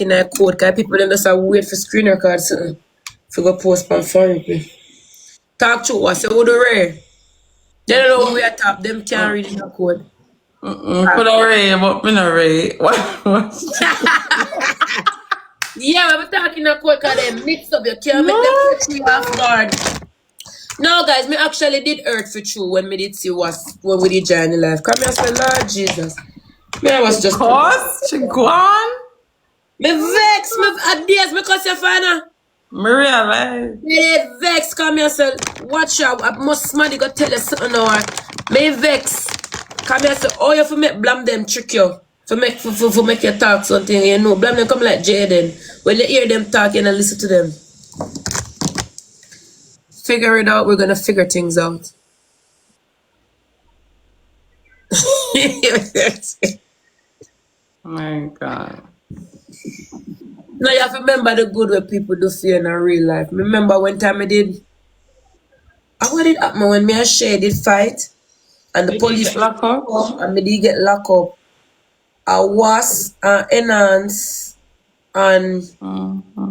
in that code because people them just wait for screen records to go post on phone. Talk to us, say what the rare. They don't know what we are top, them can't read in the code. Put a ray, but me no ray. What? Yeah, we're talking a code because they mix up. You can't make them catch you off guard. No, guys, me actually did hurt for true when me did see Wasp when we did join the life. Come here, say, Lord Jesus. Me, I was just. Cause she gone. Me vex, me at days because you find Me realize. me vex, come here, say, watch out. I must somebody go tell you something now. Me vex. Come here, say, oh, you for make blame them trick you. For make you talk something, you know. Blame them come like Jaden. When you hear them talk, you know, listen to them. Figure it out, we're gonna figure things out. My God. Now you have to remember the good what people do for you in a real life. Remember one time I did. What did happen when me and Shay did fight and the police lock up come and me did get locked up. I was Enhance and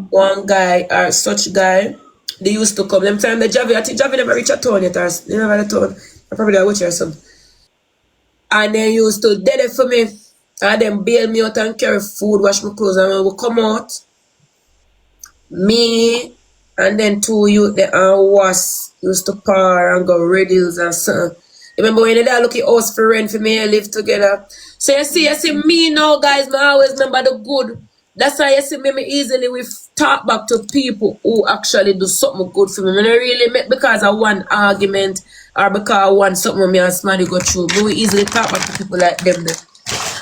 one guy or such guy. They used to come. Them time the Javi, I think Javi never reach a town yet. They never had a town. I probably a watch or something. And they used to dead it for me. And then bail me out and carry food, wash my clothes. And when we come out, me and then two youth the was used to par and go riddles and something. Remember when they look at us for rent for me and live together. So you see me now, guys, I always remember the good. That's why you see me easily we talk back to people who actually do something good for me. I don't really make because of one argument or because I want something me and somebody go through. But we easily talk back to people like them.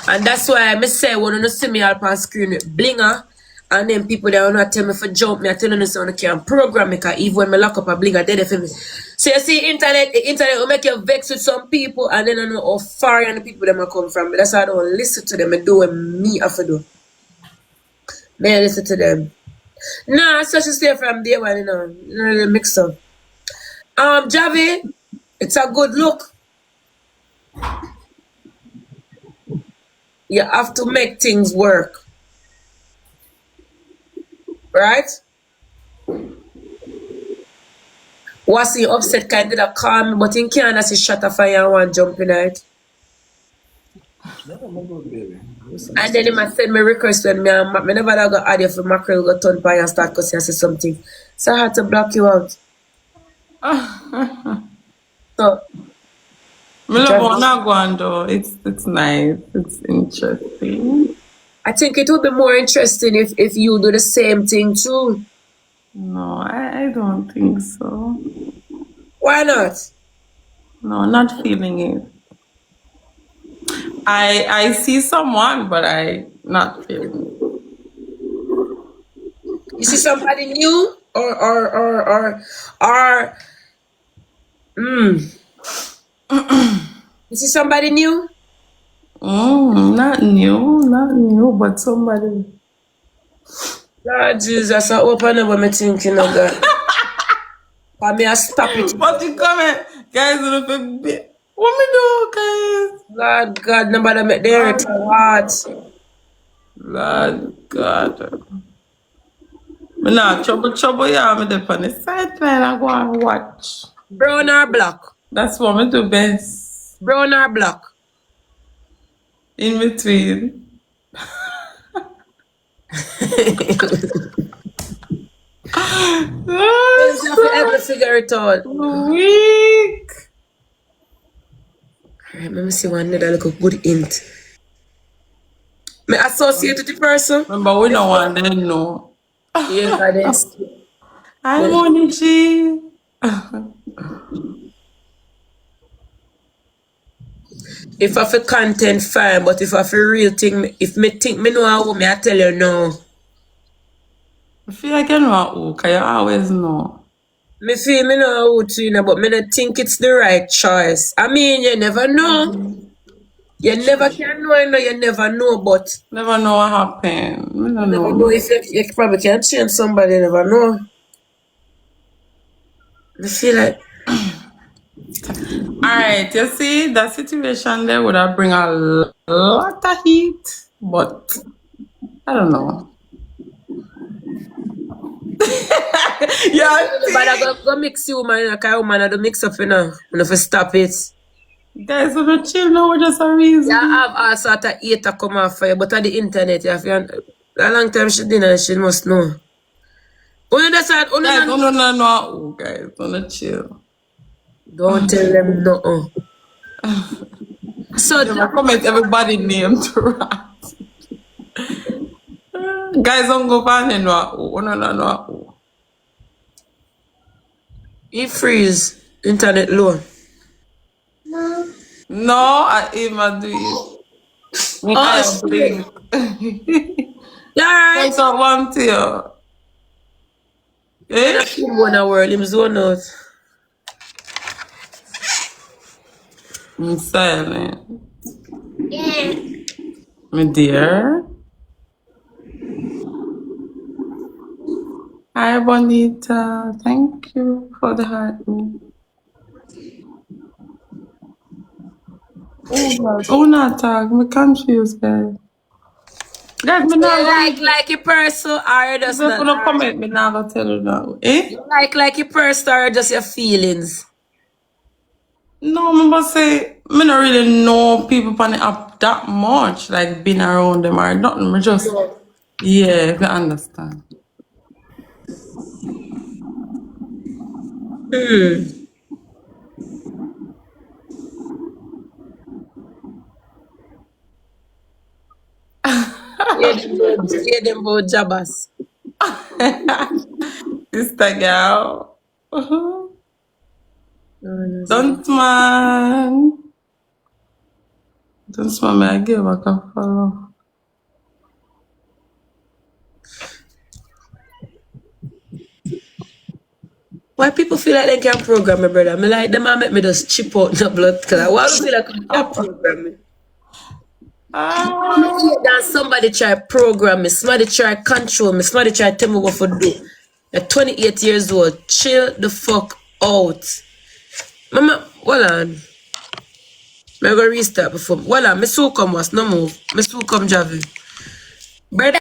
And that's why I say when you see me up on screen with blinger, and then people that will not tell me for jump me, I tell them so I can program me because even when I lock up a blinger, they for me. So you see the internet will make you vex with some people and then I know how far and the people them come from. But that's why I don't listen to them and do what me have to do. May I listen to them. Nah, such a stay from day one, you know the mix up. Javi, it's a good look. You have to make things work. Right? Was he upset kind of calm, but in Canada he shot a fire and one jump in it. And then he must send me request when me never got add you for mackerel go turn by and start because you say something. So I had to block you out. So Me love how go on though. It's nice. It's interesting. I think it would be more interesting if you do the same thing too. No, I don't think so. Why not? No, not feeling it. I see someone, but I not feeling it. You see somebody new or you see somebody new? Not new, but somebody. Lord Jesus, I open up what I'm thinking of that. I may stop it. But you comment, guys, look a bit. What me do, guys? Lord God, nobody make the hurt heart. Lord God. Me nah trouble, yeah, me dey on the sideline, I go and watch. Brown or black? That's what me do best. Brown or black? In between. You have to ever figure it out. Weak. Alright, let me see one that look a good hint. Me associate with the person. Remember, we don't want them know. Yes, that is. I want G. If I feel content, fine. But if I feel real thing, if me think me know how me, I tell you no. I feel like you know who, because you always know. Me feel me know how to, you know, but me don't think it's the right choice. I mean, you never know. You never can know, you know, you never know, but... Never know what happened. You never know if you probably can change somebody, you never know. I feel like... Alright, you see, that situation there would have bring a lot of heat, but I don't know. Yeah, But I see? go mix you, man. Like, woman, I do mix up, you know. I'm going to stop it. Guys, we're not chill now, we're just a Yeah, I reason. have all sort of hate to come off for you, but on the internet, you have to, a long time she didn't, and she must know. Only that's what, only Guys, no, no, guys, we're not chill. don't tell them no. So, Never comment everybody name to rat. Guys, don't go find it, no. he freeze, internet low. No, I even do it. Me Oh, I shit. blink. You alright? Guys, I want you. You're Eh? not him one a world, him zone out. I'm silent. My dear. Hi, Bonita. Thank you for the heart. Oh, God. Oh, not talk. Me confused, guys. Guys, me not gonna Like a person, or if just you not. don't comment, me not gonna tell you now. Eh? You like a person, or just your feelings. No, me must say, me not really know people on the app that much, like being around them or nothing. Me just, yeah, if you understand. Hear them about jabbers. Sister girl. No, Don't man. Don't man, me I give back a follow. why people feel like they can program me, brother? Me like them and make me just chip out the blood clot. Why do you feel like they can program me? Me Ah. hate that somebody try program me, somebody try control me, somebody try tell me what to do. At 28 years old, chill the fuck out. Mama, hold on. Me go restart before. Hold on, me so come was no move. Me so come Javi. Brother,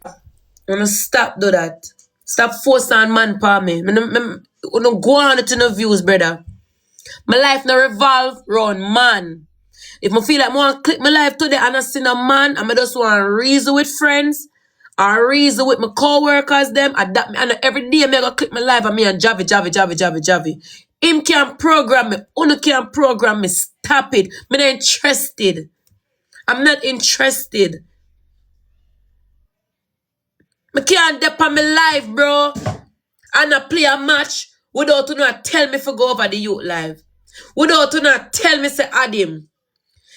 wanna stop do that. Stop force on man pa me. No go on to no views, brother. My life no revolve round man. If I feel like I want to click my life today and I see a man and I just want to reason with friends or reason with my co-workers them, and every day I go click my life and me and Javi. Him can't program me. Uno can't program me. Stop it. Me not interested. I'm not interested. Me can't dep on my life, bro. And I play a match without you not tell me to go over the youth live. Without you not tell me say add him.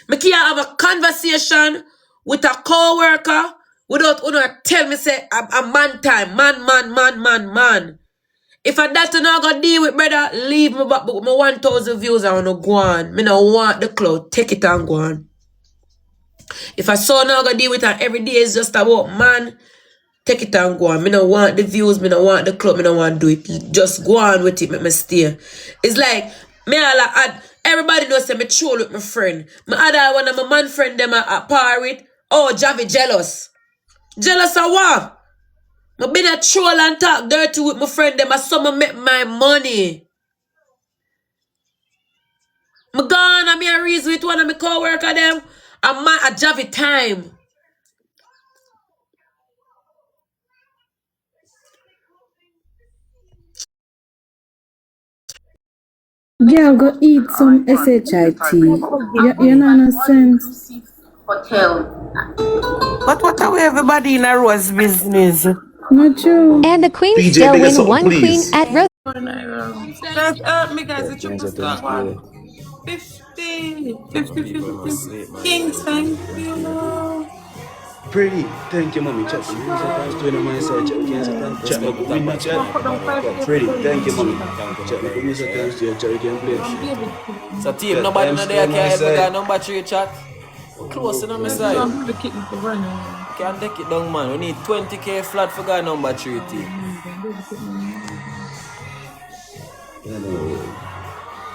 Me can't have a conversation with a co-worker without you tell me say a man time. Man. If I that you not gonna deal with, brother, leave me back with my 1,000 views. I wanna go on. Me no want the cloud. Take it and go on. If I saw not gonna deal with her every day is just about man, take it and go on. Me no want the views, me no want the club, me no want to do it. Just go on with it, make me stay. It's like, me all add, everybody knows say me troll with my friend. Me add one of my man friend them a par with. Oh, Javi jealous. Jealous of what? Me been a troll and talk dirty with my friend them. I saw me make my money. Me gone and me a reason with one of my co-worker them. A Javi time. Girl, go eat some SHIT. You know no sense. But what are we everybody in a rose business? Not true. And the queen DJ, still big us win up, one queen please. at Rose. Guys, help me, guys. The Can't triple set them star square. one. 50. Some 50, people 50. must sleep, man. King, Some thank people must sleep. you. Pretty, thank you, mommy. Chat, you set on story on my side. Chat, we can't set on chat. Respect We the top win the of chat. Put down 5 Yeah, days pretty, for thank you, mommy. Thank you, Chat, we can use guys. it on story. Chat, we can play. So, team, Chat, nobody I'm know still there on can my help me side. guy number 3 chat. We're close on my side. Can't take it down, man. We need 20k flat for guy number 3 team.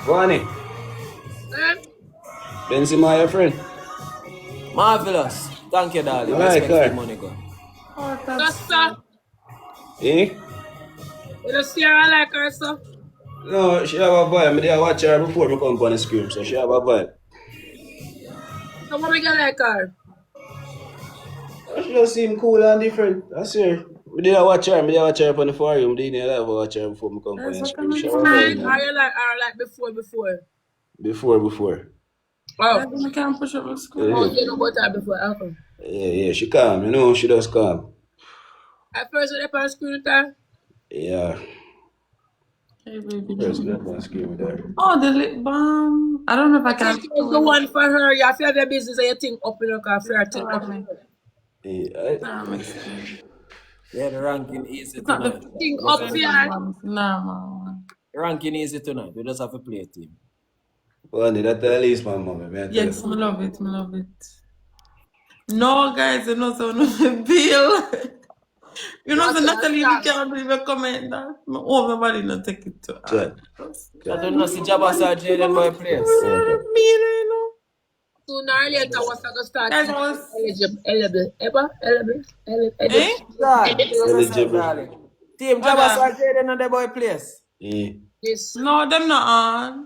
Wani, Benzema, your friend. Marvelous. Thank you, darling. I like Respect for her. the money, go. Just, Eh? You just see her and like her, so. No, she have a vibe. I did watch her before I come on the screen, so she have a vibe. So what we get like her? She just seem cool and different. I see her. I did watch her. I did watch her on the forum. I didn't watch her before I come on the screen. She have a vibe, Are man. you like her like before? Before. Oh. I can't push up the Oh, screen. you know about her before, okay. Yeah, she calm. You know, she does calm. At first when they on screen with her? Yeah. Hey, baby. First we on screen with her. Oh, the lip balm. I don't know if I I can. think it was the one for her. You have to have your business and you think up in your car for her to up. Yeah, the ranking easy It's not tonight. the Think up here. normal one. The ranking easy tonight. We just have to play a team. Well, that's at least my mom, man. Yes, I love it. I love it. No, guys, you know, so no bill. You know, so Natalie, we can't even comment that. Oh, nobody not take it to her. I don't know, see Jabba or Jaden by place. Sooner or later, what's going to start? Guys, I was... Eligible. Team Jabba or Jaden on the boy place. Yes. No, them not on.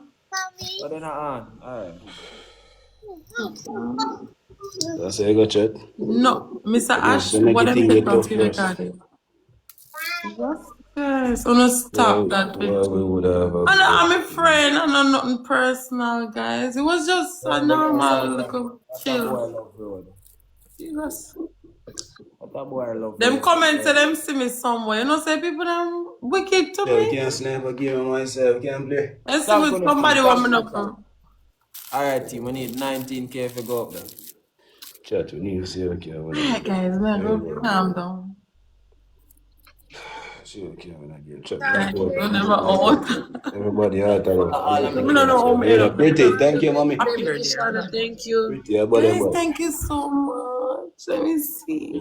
But they're not on. Alright. That's how you go chat. No, Mr. Ash, make what it am think I it going tough to first. recording? Yes, I'm gonna stop that Well, picture. we would have. I'm a friend, I know nothing personal, guys. It was just a normal little chill. Jesus. Them comments say them see me somewhere. You know, say people them wicked to Yeah, we me. can't snap a game on myself. We can't play. And see with somebody want me not come. Alright, team, we need 19k if we go up there. Chat, we need to see okay. Alright, guys, man, go calm down. See okay when I get chat. Don't never out. Everybody out of Me no know how me yeah, pretty. Thank you, mommy. Happy birthday. Thank you. Pretty, yeah, buddy. Guys, thank you so much. Let me see.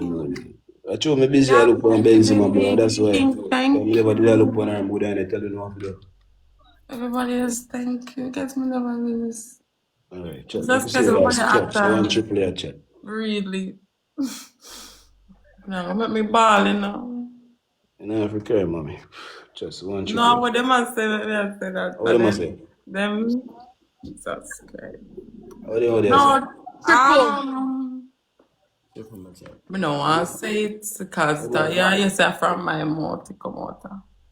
I told me busy. I look on Benzema, bro. That's why. Thank I never did I look on her mood and I tell you no after that. everybody else, thank you. Guys, me never do this. Alright, chat. Just Say because that, everybody chat. I want act triple A chat. really. No, make me ball, you know. You know, for care, mommy. Just one triple. No, what them a say that they say that. What them a say? Them subscribe. What they No, say? me no want to say it because that, yeah, you say from my mouth to come out.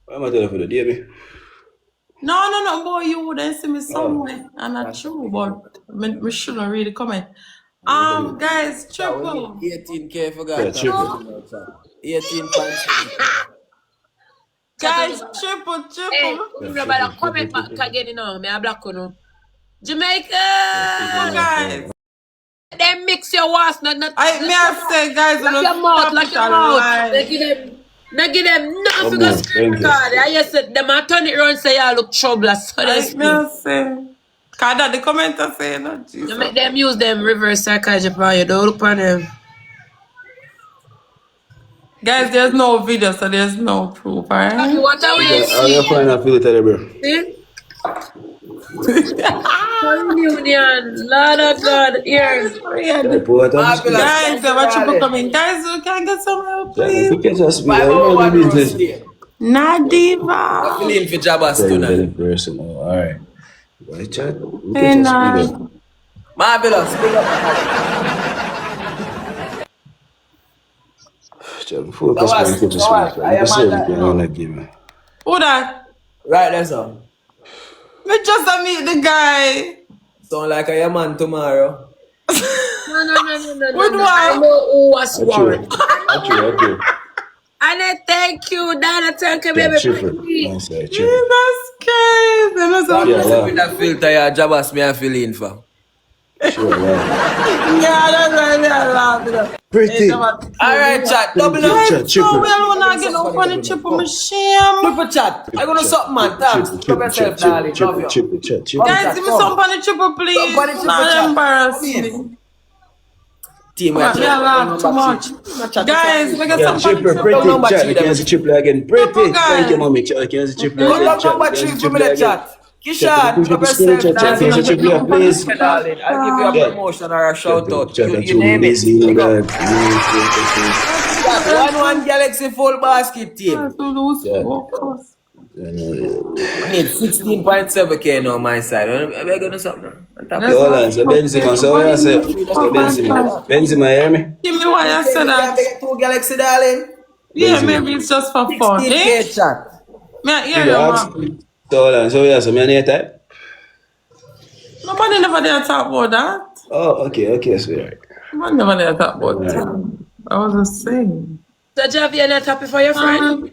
Why am I telling for the baby? No, boy, you wouldn't see me somewhere. And that's true, but me shouldn't really comment. Guys, triple. 18k if we got Yeah, triple. 18.7. Guys, triple. Hey, remember comment back again, you know, me a black one. Jamaica! Guys. They mix your wasp, not I say, guys, like your mouth, like your mouth. They give them nothing for the screen record. I said, them a turn it around say, you look troublous. So they speak. Cause that the commenter say, no, Jesus. You make them use them reverse psychology for you, don't look on them. Guys, there's no video, so there's no proof, alright? What are we How you find that filter, bro? see? Union, Lord of God, ears. Guys, what you coming? Guys, we can get some help, please. Nadiva. I'm feeling for Jabba's tonight. Alright. Why chat? Hey, Nad. Marvelous. Big Chat, focus on the picture. Who that? Right there, son. Me just meet the guy. Sound like a man tomorrow. No. With what? I know who was Warren. Okay. And I thank you, Dana. Thank you, baby. Jesus Christ. With that filter, yeah, Jabba's me I feel in for. Sure, Yeah, that's right. Yeah, pretty. Alright, chat. Double up. Chat, So we don't want to get up on the triple machine. Triple chat. I gonna something, man. Thanks. Love yourself, darling. Love you. Guys, give me some on the triple, please. Some on the triple Not chat. embarrass me. Team, Yeah, laugh too much. Guys, we get some Triple, pretty. Chat, you can see triple again. Pretty. Thank you, mommy. Chat, you can see triple again. Number 3 for me, chat. Kishan, love yourself, darling. Please. Darling, I'll give you a promotion or a shout out. You name it. Busy, Chat, 1-1 Galaxy full basket team. To lose Yeah. focus. I know. I need 16.7k now on my side. I'm going to do something. Yeah, hold on. So Benzema, so what you say? So Benzema, hear me? Give me why I said that. Get 2 Galaxy, darling. Yeah, Benzema. maybe it's just for fun. 16k chat. Yeah, You ask? man. So hold on. So yeah, so me any type? Nobody never did talk about that. Oh, okay, sweetheart. Nobody never did talk about that. I was just saying. So Javi, you're not happy for your friend?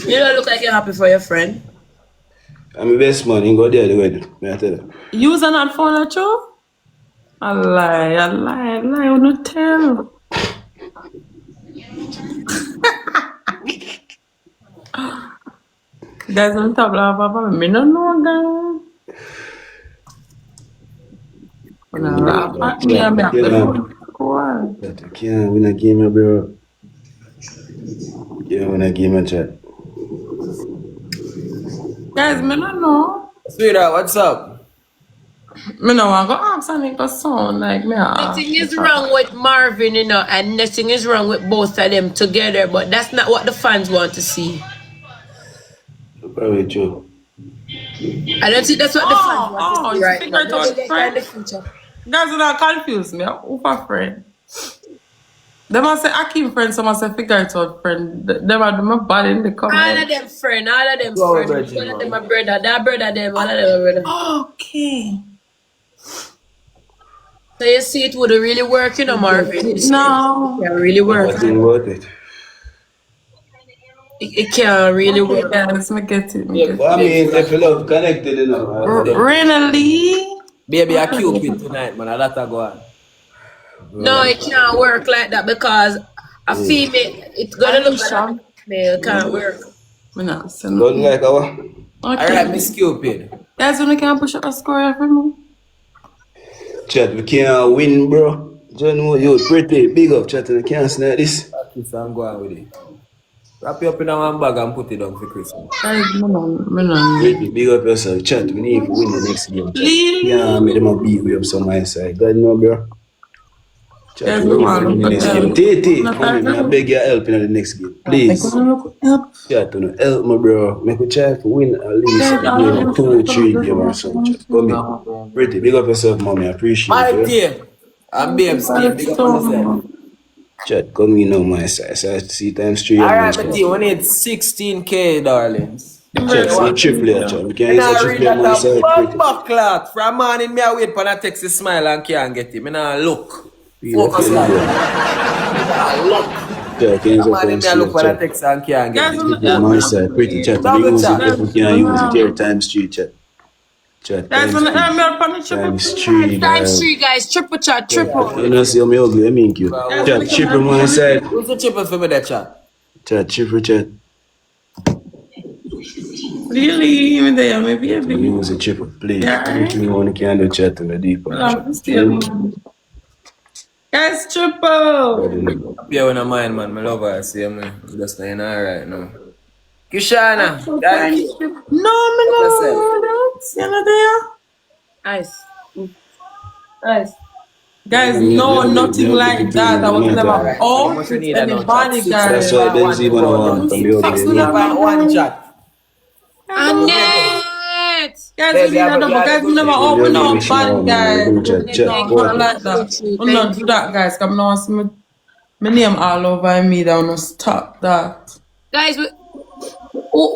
You don't look like you're happy for your friend. I'm the best man. You go there the wedding. Me I tell you. Use an ad phone at you? I lie, I wanna tell. Guys, on top of Papa, me no know that. When I laugh at me, I'm like, what? But you can't win a game, bro. You can't win a game, chat. Guys, me no know. Sweetheart, what's up? Me no want to go ask and it go sound like me. Nothing is wrong with Marvin, you know, and nothing is wrong with both of them together, but that's not what the fans want to see. Probably true. I don't think that's what the fans want to see right now. In the future. Guys, you not confuse me. Who's a friend? They must say Akim friend, some must say figure it out friend. Them are my body in the comments. All of them friend, all of them friend. One of them a brother, that brother them, all of them a brother. Okay. So you see it would really work, you know, Marvin? No. It can really work. I think about it. It can really work. Guys, me get it. But I mean, if you love connected, you know. Really? Baby, I Cupid tonight, man. I let her go on. No, it can't work like that because a female, it's gonna look like a male, it can't work. Me not Don't like our. Okay. Alright, Miss Cupid. Guys, when you can push up a score for me? Chat, we can't win, bro. John, you pretty big up, chat, and I can't snap this. Kiss and go on with it. Wrap it up in one bag and put it down for Christmas. Guys, me no. Pretty big up yourself, chat. We need to win the next game. Chat. Really? Yeah, make them a beat we up some my side. God know, bro. Chat, Yes, we need to man, win the next but, game. Titi, mommy, I beg your help in the next game. Please. Chat, help me, bro. Make a try to win at least maybe 2 or 3 games or something. Chat, come here. Pretty big up yourself, mommy. I appreciate My it. dear. I'm babes, big up on yourself. Chat, come in on my side. So I see times 3. Alright, my dear, we need 16k, darlings. Chat, so triple here, chat. We can use a triple on my side. Pretty. Clock. From morning, me I wait for a text to smile and can't get it. Me nah look. Focus Yeah, on it. Look. yeah, can use a Morning, me I look for a chat. text and can't get it. On my side, pretty chat. We use it if we can use it here times 3, chat. Chat, Guys, when I'm here on the times 3, Times 3, guys, triple chat, triple. You know, see how me ugly, I mean cute. Chat, triple on my side. Who's the triple for me that chat? Chat, triple chat. Really? Even there, maybe a We bit. use a triple, please. Yeah. Anything one can do chat in the deep. Guys, triple. Yeah, when I mind, man. My love her. See me. Just not alright now. Kishana. Thank you. No, me no. You know there? Nice. Nice. Guys, no, nothing like that. I was never out with anybody, guys. That's why Benzema don't want to be ugly. One chat. Annette! Guys, we need another. Guys, we never open up body, guys. Chat, Not like that. We not do that, guys. Come on, see my name all over me. That will not stop that. Guys,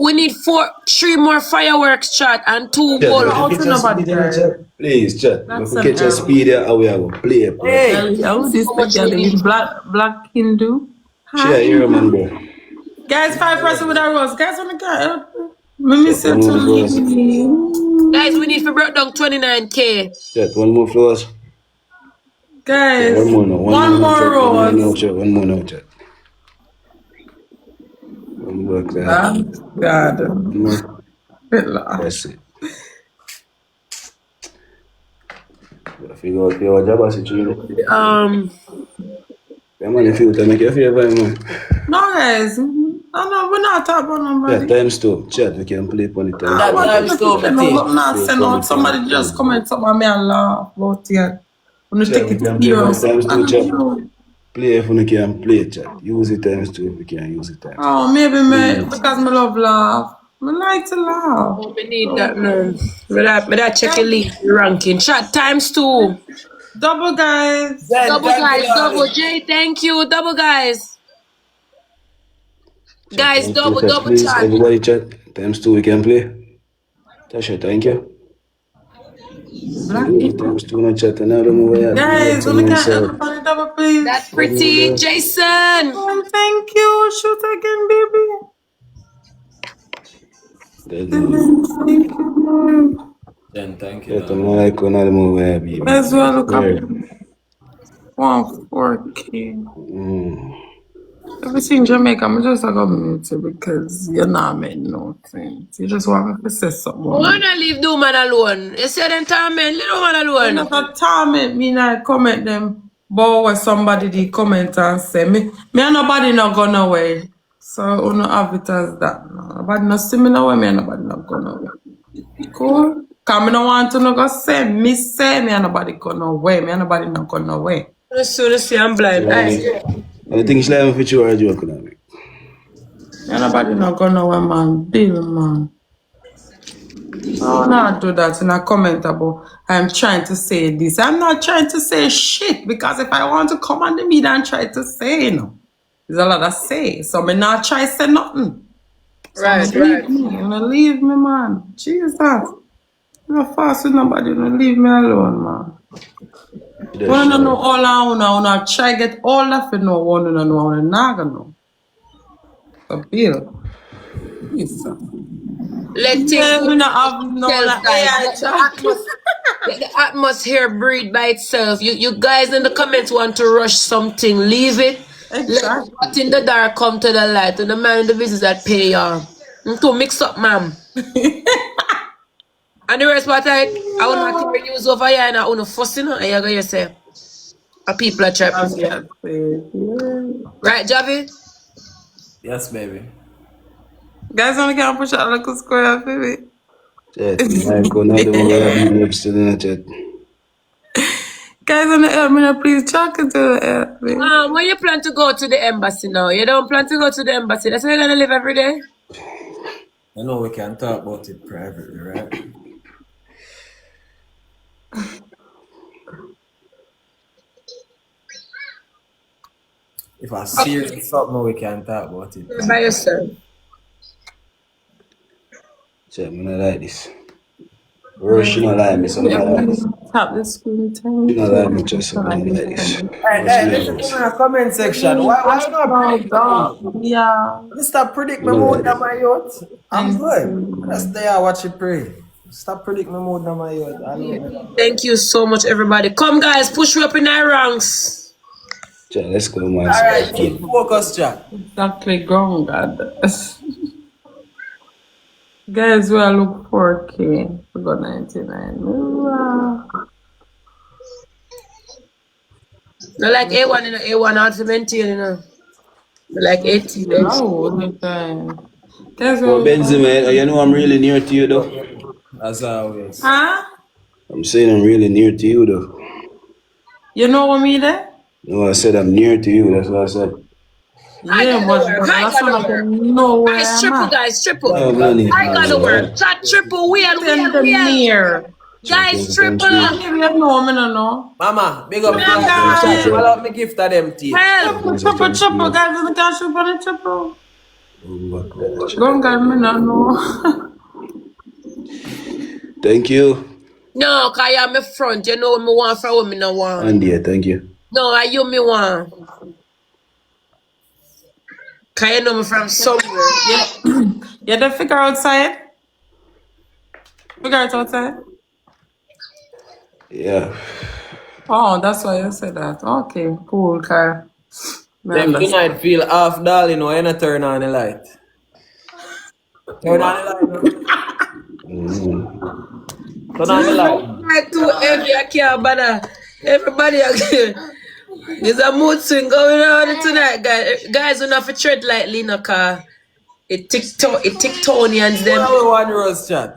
we need 3 more fireworks chat and 2 goals. Out to nobody, guys. Please, chat. If we catch a speed here, I will play. Hey. How this the black Hindu? Share your man, bro. Guys, 5% with our rose. Guys, want to go? Let me say to Guys, we need to break down 29k. Chat, one more flowers. guys. One more now. One more rose. One more now, chat. One more chat. God. One more. That's it. Figure out your job situation. Yeah, man, if you tell me your favor, man. No, guys. No, we're not talking about Yeah, nobody. times 2. Chat, we can play on the time. That times 2, my team. Somebody just comment something on me and laugh about it. I'm gonna Chat, take we it can play serious. both times too, chat. Play if you can play, chat. Use it times two if you can use it times two. Oh, maybe Limit. because I love laugh. I like to laugh. Oh, we need that now. But I check the league ranking. Chat times 2. Double, guys. Then, Double thank you, guys, double darling. J, thank you. Double guys. Chat Guys, times two, chat, double please. chat. Everybody chat. Times two we can play. Tasha, thank you. Black Use it people. times two in the chat. And I don't know where I be Guys, to only can myself. everybody double, please. That's pretty. Jason. Oh, thank you. Shoot again, baby. That's good. Thank you. Then, thank you, Chat, I'm darling. like when I don't know where I be. As well, look up. Where? 4K. Everything Jamaica, I'm just gonna mute you because you're not making no sense. You just want me to say something. Wanna leave the man alone? You said them torment, leave the man You alone. never torment me now, comment them. But when somebody did comment and say, me and nobody not go nowhere. So, you don't have it as that. No. Nobody not see me nowhere, me and nobody not go nowhere. Cool? Because I don't want to no go say, me and nobody go nowhere, me and nobody not go nowhere. As soon as I'm blind. I think it's like if you are a joke now. Me and nobody not go nowhere, man. Deal, man. Oh, not do that in a comment about I'm trying to say this. I'm not trying to say shit because if I want to come on the media and try to say, you know, there's a lot of say. So me not try to say nothing. So Right. leave me. You know, leave me, man. Jesus. I'm not fast with nobody. You know, leave me alone, man. Wanna know all I wanna try get all of it. No one know what not gonna know. So Bill. Jesus. Let things Yeah, we not have no itself, guys. AI Let chat. the atmosphere breathe by itself. You guys in the comments want to rush something, leave it. Exactly. Let what in the dark come to the light. And the man in the business that pay you. To mix up, ma'am. And the rest what I want to hear news over here and I want to fussing and you're going to say, a people are trapped. Yeah. Right, Javi? Yes, baby. Guys, only can push out like a square, baby. Chat, like when I don't know where I be next to the chat. Guys, on the help me, please talk to the help me. When you plan to go to the embassy now? You don't plan to go to the embassy. That's where you're going to live every day? I know we can talk about it privately, right? If I serious something, we can talk about it. You're by yourself. Chat, I'm not like this. Or she not like me, so I'm not like this. Tap the screen time. She not like me, just so I'm not like this. Hey, listen to me in the comment section. Why you not predict me? Yeah. Stop predict my mood on my youth. I'm good. Just stay and watch it pray. Stop predict my mood on my youth. I know. Thank you so much, everybody. Come, guys, push me up in our ranks. Chat, let's go, man. Alright, keep focus, chat. Exactly, gone, God. Guys, we are look 4K. We got 99. Wow. Not like A1, you know, A1 ultimate, you know. Like 18. No, the time. Guys, Oh, Benzema, you know I'm really near to you, though. As always. huh? I'm saying I'm really near to you, though. You know what I mean there? No, I said I'm near to you. That's what I said. Yeah, but that's not nowhere. Guys, triple, guys, triple. Oh, man. I gotta work. Chat triple, wheel. Near. Guys, triple. Maybe you know, me no know. Mama, big up Yeah, to guys. you. Follow me gift of them teeth. Help. Triple, guys, in the cash up on the triple. Go and get me no know. Thank you. No, cause I'm in front. You know what me want from what me no want. And yeah, thank you. No, I you me want. Cause you know me from somewhere. Yeah. You the figure outside? Figure it outside? Yeah. Oh, that's why you said that. Okay, cool, Kyle. Them tonight feel half dull, you know, and turn on the light. Turn on the light. Turn on the light. Like too heavy, I can't bother. Everybody, there's a mood swing going on tonight, guys. Guys, we not for tread lightly, no car. It TikTonians them. One rose chat.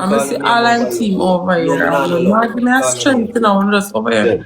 I'm gonna see all I'm team over here. I'm gonna give me a strength, you know, I'm just over here.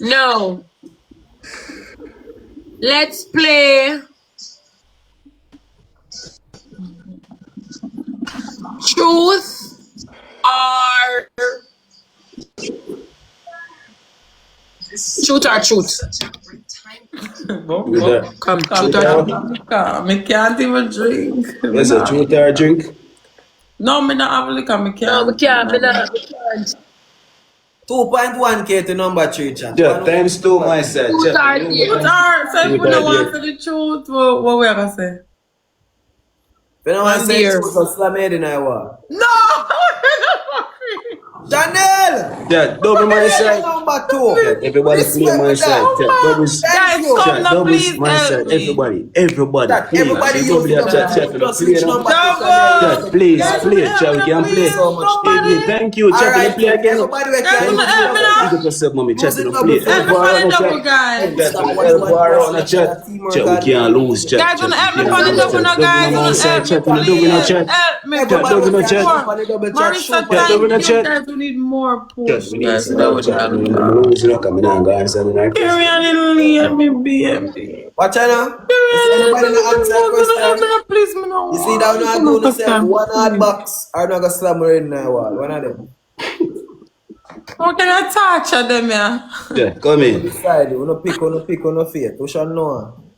No. Let's play truth or truth. With that, Come, truth truth or truth. or I can't even drink. yes, a truth or drink. No, me not have liquor. Me No, we can't. can't. We can't. 2.1K to number 3 chat. Chat times two, my side. Truth Chat. or You know, Truth dare. or so if truth we or don't want dare. to the truth, what we gonna say? If you don't want And to say dare. truth, so slam head in our war. No! Chanel! Chat, double my side. Number 2. Chat, everybody play Respect my with side. that. Chat, doubles. Guys, you. come Chat, now, doubles please my help side. me. Everybody, Chat, please. everybody Say use double number chat, 2. chat, we don't Just play reach now. number 2. Double. Chat, please, Guys, play. help Chat, me we now, can play. please. So much. Somebody. Thank you. Chat, we Alright, don't play again. everybody we Guys, can wanna use help me double. now? Pick up yourself, mommy. Chat, Use we it don't double play. for Help Help me war for on the the double, chat. guys. Chat, Stop we one help man war on crush the and share chat. teamwork Chat, we all day. can't lose. Chat, Guys, chat, wanna we help me can't for the lose. double Chat, now, double guys. on my Wanna side. help me, Chat, we don't double in the please. chat. Help me, Chat, double in the chat. more. Shoot Marissa, for Chat, double in the thank you, chat. guys. We need more Chat, push, we need guys. some That help. would Chat, we help. lose. You know, coming down, guys. And then I press. Carry on in Liam, me baby. Watch out now. Carry You see on anybody in not answer that help me question? now, please, me now. You see that You not come do up with yourself time, one hard please. box or not gonna slam her in the wall. One of them. How can I torture them, yeah? Chat, come You in. decide. You no pick, no faith. We shall know.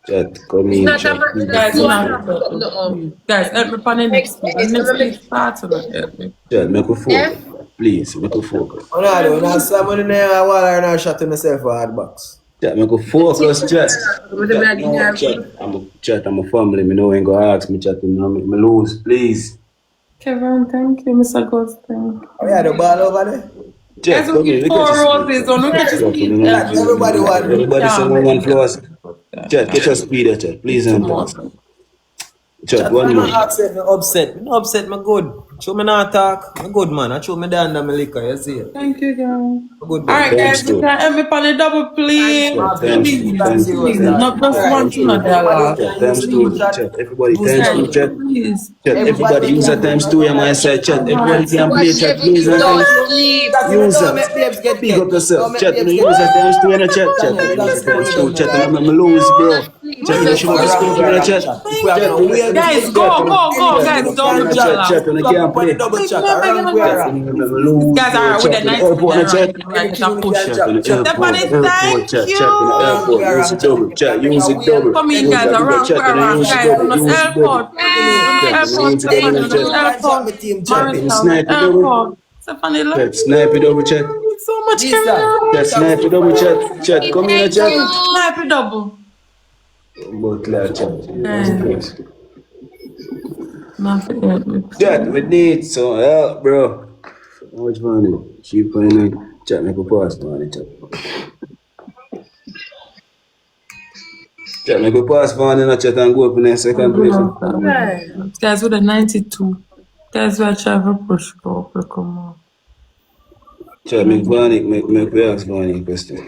Chat, come It's in, not a chat. man, Please, it's Guys, two you and not half help cup me, no. please. Guys, help me for the next week. The Next next minute, week start to not help me. Chat, make a yeah? focus. Please, make a focus. When I do, when I slam her in the wall or not shot myself a hard box. Chat, make a focus, chat. Chat, no, chat. I'm a family. Me know ain't gonna ask me, chat. Me lose, please. Kevin, thank you. Mr. Ghost, thank you. Oh yeah, the ball over there. Guys, Chat, we come in. need We catch 4 a speed, roses. chat. Don't look at your Chat, speed. Help me. Everybody want me. everybody say Yeah, one floors. Chat, catch a speed, chat. Please Two and more. please. Chat, Chat, when one I'm more. not upset, me upset. Me no upset, me good. Show me not talk. Me good, man. I show me down my liquor, you see it. Thank you, guys. Me good, Chat, man. Alright, thanks guys, you to. can help me on the double, please. Chat, thanks to. Please, Thanks to. please. Thanks Not to. just Chat, one thanks to not to. Everybody dialogue. Chat, can use thanks two Please. to. chat. Chat, everybody, Use thanks two to. Guys, Chat. chat. please. Chat, Everybody everybody we use can at times use two, two yeah, my chat. side. Chat, everybody Alright. can play. Watch Chat, Kevin please and don't thanks. sleep. Chat, you User. don't make babes get Big up Don't yourself. make Chat, when babes you get use at times two in a chat. Chat, when Daniel, you use thanks at for times putting two. them Chat, there, and I'm right? gonna lose, bro. Sleep. Chat, We when you have show a up a wrong scope we in are a on chat. chat. If we Thank have Chat, no when we you are when Guys, you- chat, go, when you- go, go, chat, guys. when you Don't in do a chat, dialogue. chat, when you Drop can't up on the play. double Like, chat. no, Around we Chat, are when on. you have a lose, guys bro. are with the Chat, when you help 99 out in a right. chat. Right, it's a Anything we push. can Chat, when drop, you chat. help out, Stephanie, help out. thank Chat, chat, when you help you. Around we out. are Use on it chat. double. If you Chat, can make use a it wheel, double. Come in, Use guys. it double. Around, Chat, we're when you around. use it Guys, double. we must Use it help double. out. Please, we must Chat, help when you out. use it double in Stephanie, we chat. must anything we can help drop out. my team chat. Chat, when you Marissa, we snipe it help double. out. Stephanie, love Chat, snipe it double, chat. you so much, This time, Kevin. Chat, snipe it double, chat. Chat, come in a Thank chat. you. Sniper double. But clear chat. Use it, Guys, please. not forget me. Chat, we need some help, bro. How much money? Cheap money. Chat, make a pass, money, chat. Chat, make a pass, money, in a chat, and go up in the second place. Right. Guys with a 92. Guys, we are trying to push for come on. Chat, make money, make we ask money question.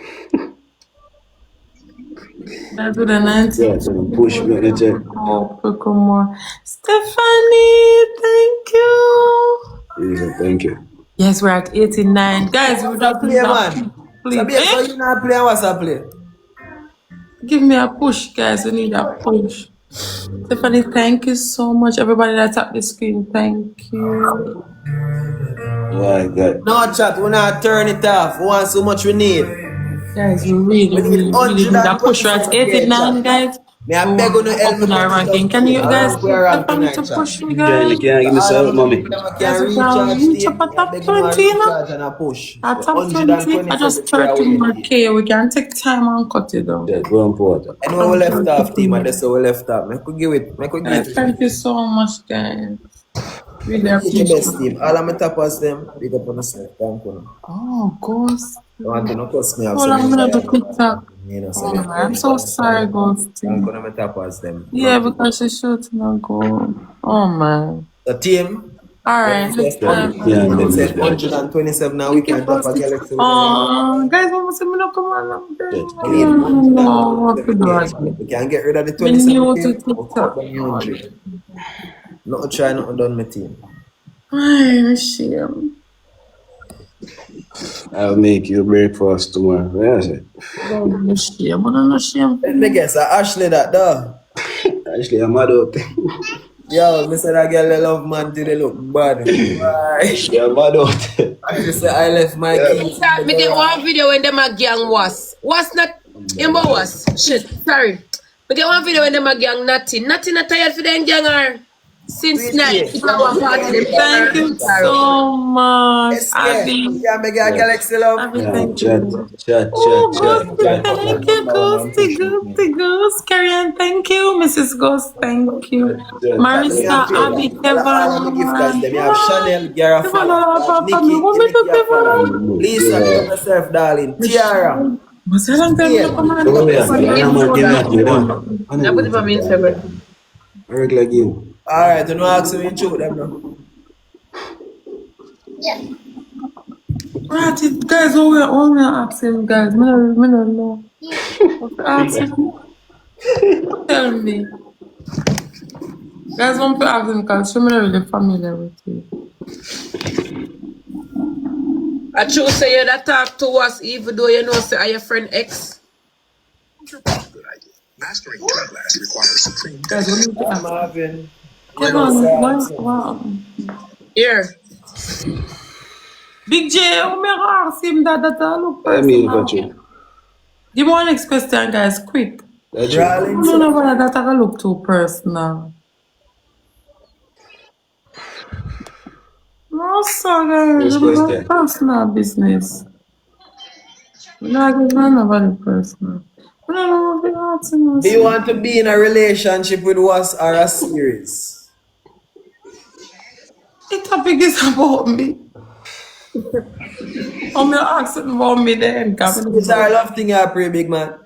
Guys with a 92. Yeah, so push me in the chat. Come on. Stephanie, thank you. Yeah, thank you. Yes, we're at 89. Guys, we What's a just play, need a man? push, So, please. babe, so you not play what's a play? Give me a push, guys. We need a push. Stephanie, thank you so much. Everybody that's at the screen, thank you. Why, God. No chat, we not turn it off. We want so much we need. Guys, we We need really need a push. We're at 127 89, chat. guys. Me I We beg want you to to help me open our get it ranking. up Can to you guys around where I'm Stephanie tonight to chat. push me, Can guys? you give me some help, mommy? I Guys, can we can recharge reach up team. at I top beg you to 20, you know? recharge and a push. At So top 20, I just 127 30 away more team. K. We can take time and cut it down. Chat, go and pour it. And when we left off team, and that's how we left off. I could give it. I could give Guys, it. thank you so much, guys. Really Eat your appreciate best it. team. All of my tappers them, big up on yourself. Thank you. Oh, Ghost. Don't want to no cuss me off. Hold on, I'm gonna do TikTok. You know, so Oh, I'm so sorry, Ghosty. thank you, my tappers them. Yeah, because she's shooting a goal. Oh, man. The team. Alright, next Yeah, time. yeah, It yeah. said 127 now. We Thank you, can drop a Ghosty. galaxy. Oh, guys, I'm saying, no, come on. Chat, We need No, what to do 127. again? We can get rid of the Me 27 new to team. We'll cut TikTok. down the 100. Not try, not done my team. Ay, shame. I'll make you breakfast tomorrow. Where is it? No shame. But no shame. Let me guess, Ashley that though. Actually, I'm mad out. Yo, me say that girl they love man till they look bad. Why? Actually, I'm mad out. I just say I left my keys. Me get one video when them a gang was. Was not Emma was. Shit, sorry. Me get one video when them a gang Natty. Natty not tired for them gang her. Since Sweet night, K. it's our party. Thank you so much, SK. Abby. Yeah, me get Yeah, Galaxy love. Abby, yeah, thank chat, you. chat, chat, Oh, chat, Ghosty, chat, thank chat, you, Ghosty, Ghosty, Ghost. Karen, thank you. Mrs. Ghost, thank you. chat, Chat, me have Marissa, pay. Abby, All of my gifters, Kevin. them. You have Chanel, Gara Kevin, follow. You have Nikki, want me Nikki to a follow. Kevin? Lisa, big up yourself, darling. Tiara, Was I long time Spain, look man? oh big yeah, up yeah, yourself. no man give me that, you know. I I know put what it for I'm me talking Instagram. about. I regular game. Alright, you know ask me to choke them now. Right, guys, what we are asking, guys? Me don't know. Ask me. Tell me. Guys, want to ask him because I'm not really familiar with you. I choose say you that talk to us even though you know say are your friend X. Guys, what need to I'm ask him? having Kevin, genocide. what? Here. Big J, how me ask him that look I mean, got personal? you. Give me one next question, guys, quick. That's I you. Brawling, don't so know whether that I look too personal. No, sir, guys, Next I'm not question. personal business. Like, it's not nobody personal. I don't know what you're asking do you us. want to be in a relationship with Wasp or a series? The topic is about me. I'm not asking about me then, Series Gavin. are a love thing you pray, big man.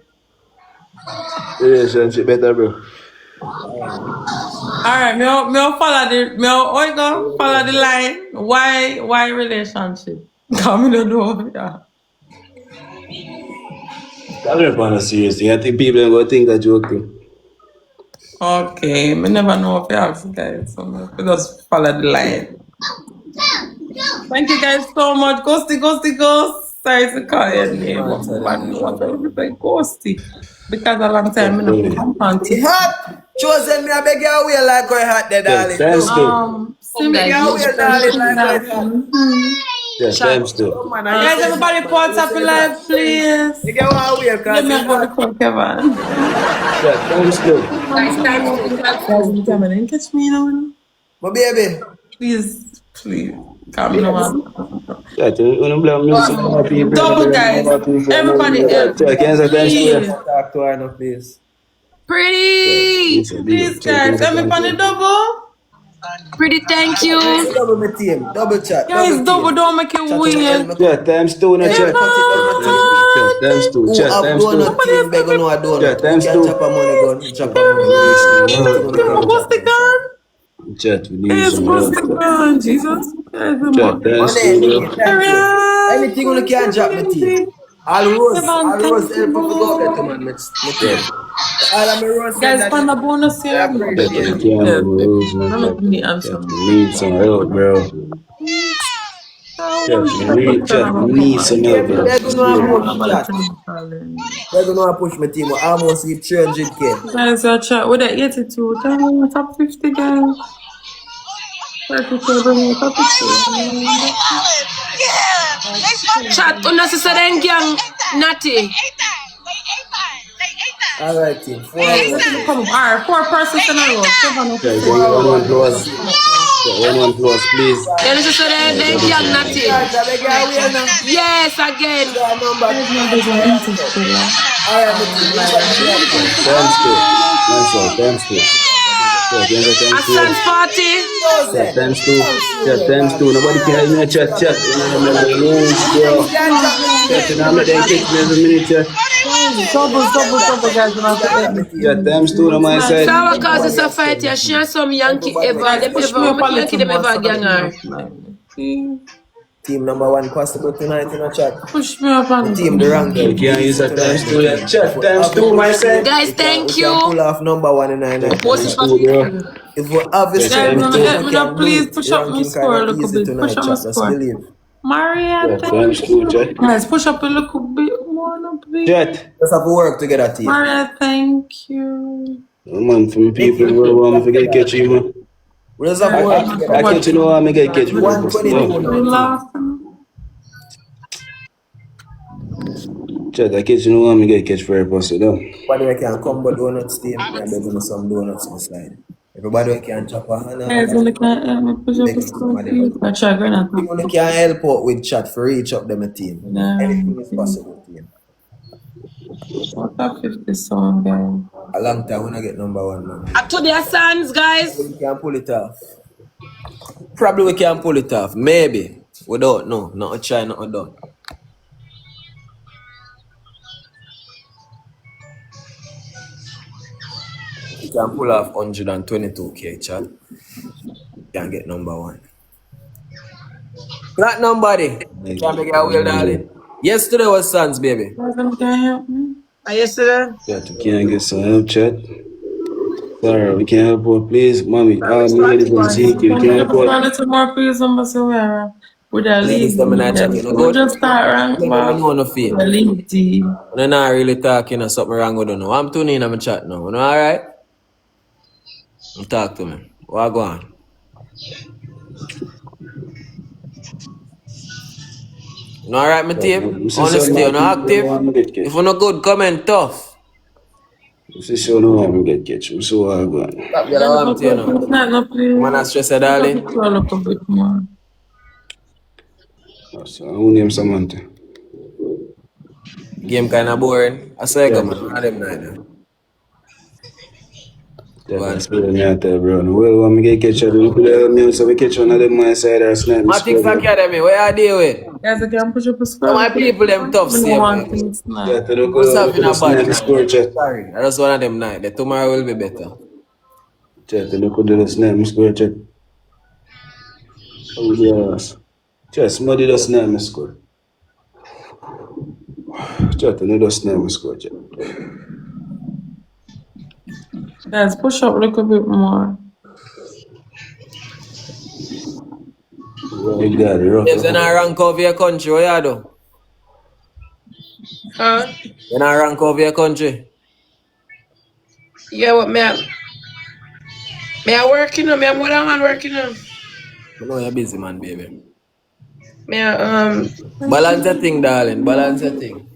Relationship better, bro. Alright, me follow follow the line. Why relationship? Come in the door, yeah. I'm not on a serious thing. I think people are going to think a joke thing. Okay, me never know if you ask guys, so me just follow the line. Thank you guys so much. Ghosty, ghost. Sorry to call your name, but I know I'm going to say ghosty. Because a long time I don't come on It TikTok. hot. Chosen me, I beg you away like how it hot there, Yeah, darling. times Come. two. Come Beg guys, you use away, the darling, Thank friendship. you like how guys. it hot. Yeah, Chat. times two. Come on, now you Guys, say it's hot, everybody man. put You up say a it's hot. live, please. Beg you away, Let cause me it's go to hot. cook, Kevin. Yeah, times two. Guys, times two, times Guys, two. you can not catch me now. My baby. Please. Come Yes. on. Yeah, when I'm blame music, I'm happy, brother, Double, brother, I'm guys. happy for Everybody help yeah, me. can I say times two? Yeah, Please. Talk to her now, please. he Pretty. said, big Please, up. Check, can I guys. say Help me times on the two? double. Pretty, thank Chat, me you. say double my team. Double chat, Guys, double double, team. don't make it Chat to me, weird. Yeah, times two, no help chat. me cut it down Yeah, my times team. two. Yeah, times two. Who Chat, have times two. donut Somebody team, beg help you me. know a Yeah, donut. You times can two. chop a money gun, chop a money gun. Anything you Kevin, can chop what's the on the side. gun? Chat, we need Yes, some what's help. the gun? Jesus. Guys, I'm Chat, on. times Money, two, Nikki, bro. thank you. Kevin, Anything you can drop my team. please. I'll Kevin, rose thank help if you go up there, you. man, my Chat, team. All of my rose friend Guys, that find them, a bonus I here. chat, appreciate we it. can't have Help me. rules, man. Don't make me answer. Chat, we need some help, bro. I Chat, want to put chat, we on need my some help, Baby, bro. they're gonna push chat. phone. They're gonna push my team. I almost hit 300k. Guys, your chat with the 82. Top 50, guys. 30K, bring me top 50. Chat, unnecessary gang. Natty. Alright, team. Guys, 4 let hours, me please. come up. Alright, 4 persons in a row. Kevin, what you Chat, say? can you 4 get hours, one no plus? Come team. up now. Yeah, one plus, please. Unnecessary Alright, that then is gang one. Natty. Chat, I beg you away now. Yes, again. Draw a number Guys, my and big try one and come. interstellar. Alright, my team. Invite me up, Chat, team. times two. Nice one, times two. Chat, can you say times two? Assance party. Chat, Chosen. times two. Come through Chat, here, times darling. two. Nobody can hear me chat, Drop chat. it. You know, I'm like, rules, You bro. can drop my Chat, team. you know, I'm like, they catch me every minute, chat. Double, guys, and You I can forget drop my me. team. Chat, times two on my Tonight, side. Sour please. cause it's Everybody a has fight here. send She and some Yankee Everybody ever. has Guys, Them push ever. me How up a much Yankee little them more ever so that gang we her? not tonight. Please. Team number one possible tonight in a chat. Push me up a The little team, the more. Yeah, we ranking, can't please use for that tonight, times my two, yeah. team. If Chat, we times have two it on my this side. week, Guys, we thank can you. pull off number one in our Chat, night in a times chat. two, bro. If we have it Chat, straight, Guys, my times no, team, two. we help me now, can do please it. push The up my ranking kind score a of little easy bit. Push tonight, up my chat. Let's score. believe. Maria, Chat, thank times two, chat. guys, push up a little bit more, no, please. Chat. Let's have to work together, team. Maria, thank you. Oh, man, for me people Nikki, who want me to get together. catch you, man. We just have to Guys, work I'm not I together, catch you team. know watching. how me get catch for the bus. Yeah. 122 now, We team. laughing. Chat, I catch you know how me get catch for the bus, you know. Nobody can come but donuts, team. Yeah, they're gonna some donuts on the side. Everybody can chop a hand. Guys, only can help me push up a school fees. I try granite. You can help out with chat for reach up them a team. Anything is possible, team. What a 50 song, guys. A long time when I get number 1, man. Up to their sons, guys. We can pull it off. Probably we can pull it off. Maybe. We don't know. Not a try, not a done. You can pull off 122k, chat. You can get number 1. Not nobody. Can make a wheel, darling. Yesterday was Sons, baby. Guys, only can help me. Yesterday. Chat, we can't get some help, chat. Sorry, we can't help out, please. Mommy, all the ladies on CQ, we can't help out. A little more please, I'm somewhere. With a Ladies, lead. them in a chat, you know, We just start rank I back. don't know feel. The lead team. I'm not really talking or something wrong with them. I'm tuning in on my chat now. You know, alright? Talk to me. What go on? You know, alright, my team? Honestly, you're not active. If you're not good, comment tough. This is so no one get catch. I'm so hard going. Stop yellow arm to you now. Man, I stress it, darling. Look a bit more. So I will name Samantha. Game kind of boring. I say, come on, I them neither. Yeah, that's what I'm out there, bro. Well, when I get catch up, you could help me so we catch one of them my side or snap. Matic Academy, where are they with? Guys, I can push up a score. Some my people, them tough, see. Yeah, to look What's up in a snap body? score chat. Sorry, I just one of them night. The tomorrow will be better. Chat, to look at the snap score chat. Oh, yes. Chat, somebody does snap score. Chat, to know the snap score chat. Guys, push up a little bit more. You got it, rough. Yes, you're not rank over your country, what you do? Huh? You're not rank over your country? Yeah, what me I working on? Me I'm more than man working on. I know you're busy, man, baby. Me I, Balance your thing, darling. Balance your thing.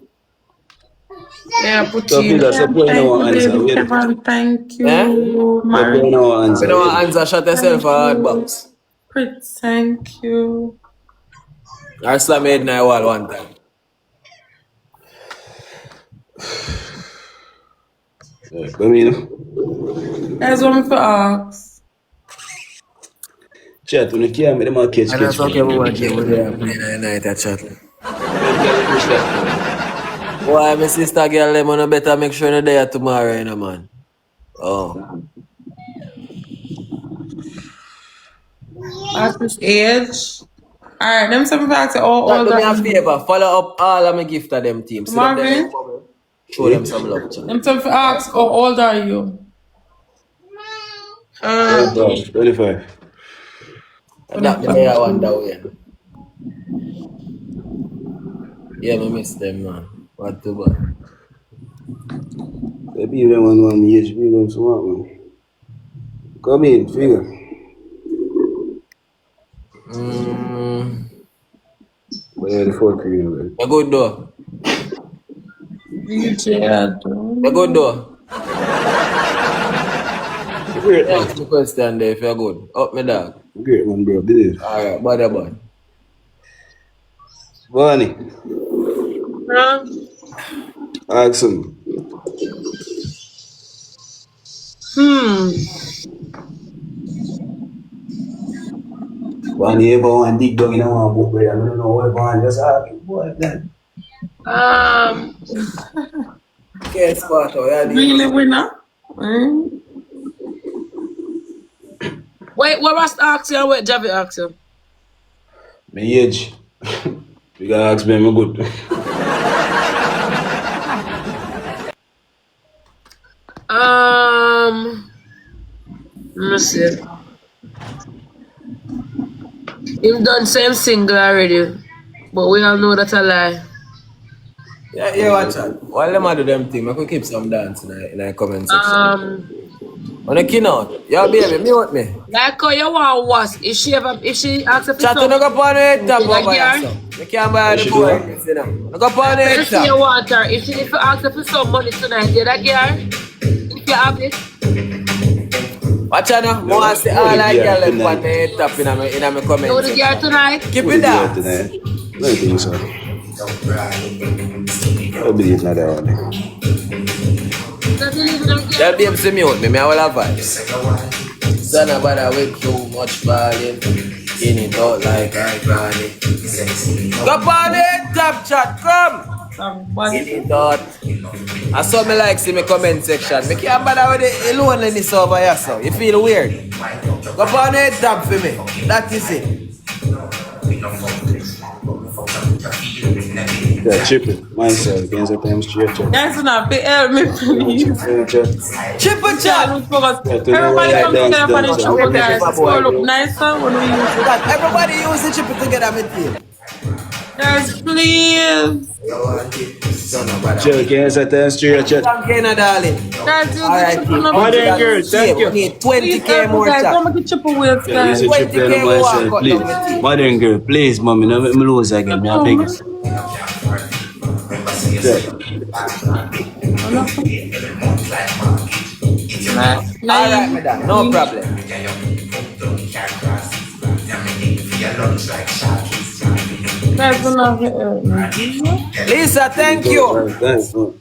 me I put So, in. Peter, so put in our answer. Wait. Everyone, thank you. Eh? So put in our answer. You know what, answer, shut yourself for hard box. Prit, thank you. Or slam head in the wall one time. Yeah, come in. Guys, want me to ask? Chat, when you can't make them all catch. And that's okay, we want to play the night at chat. Why, my sister girl, them on better make sure you're there tomorrow, you know, man. Oh. At this age? Alright, them 7 facts are all That do older. me a favor, follow up all of my gift of them teams. See them there, Marvin? show them some love, chat. Them 7 facts, how old are you? 25. And that me I wonder when. Yeah, I miss them, man. What too bad. They be them one age, be them smart, man. Come in, figure. But yeah, the 4 cream, man. You good though? DJ, You good though? Great, man. Ask me question there if you're good. Up me dog. Great, man, bro. Believe. Alright, bad. Bonnie, Huh? ask him. Bonnie, ever want dig down in a one book, brother? I don't know what Bonnie just ask you. Boy, then. Okay, spot out. Yeah, really winner? Mm? Wait, what was the ask you and what Javi asked you? My age. You gotta ask me, I'm good. Let me see. Him done same single already, but we all know that's a lie. Yeah, watch out. While them do them thing, I could keep some dance in the comment section. On the keynote, yeah, baby, mute me. Like how you want Wasp, if she asks if Chat to no go on the top over girl? here, so. You can't buy the boy. No go on the If you top. want her, if you ask her for some money tonight, you that girl? If you have it, Watch out now. I want to see all I girl them on the top in my comment Know the girl tonight? Keep it down. No, I think so. I believe not that one. Tell them to mute me. I will have vibes. Son of a with too much volume. In it out like Ivany. Go on it, top chat, come! In it out. I saw me likes in my comment section. Me can't bother with the loneliness over here, so you feel weird. Go on it, top for me. That is it. Yeah, tripping. Myself against the time straight chat. Guys, not be help me, please. Triple chat! Everybody come together for the triple, guys. It's going to look nicer when we use it. Everybody use the triple together with you. Guys, please. Chill against the time straight chat. Okay, now, darling. Guys, use the Alright, triple. Modern girl, thank you. We need Please 20k help me, more guys. chat. Don't make it triple wheels, Yeah, guys. use the triple and myself, please. Modern girl, please, mommy, no make me lose again. Me a beg you. Alright, madam, no problem. Guys, do not help me. Lisa, thank you. Thanks. No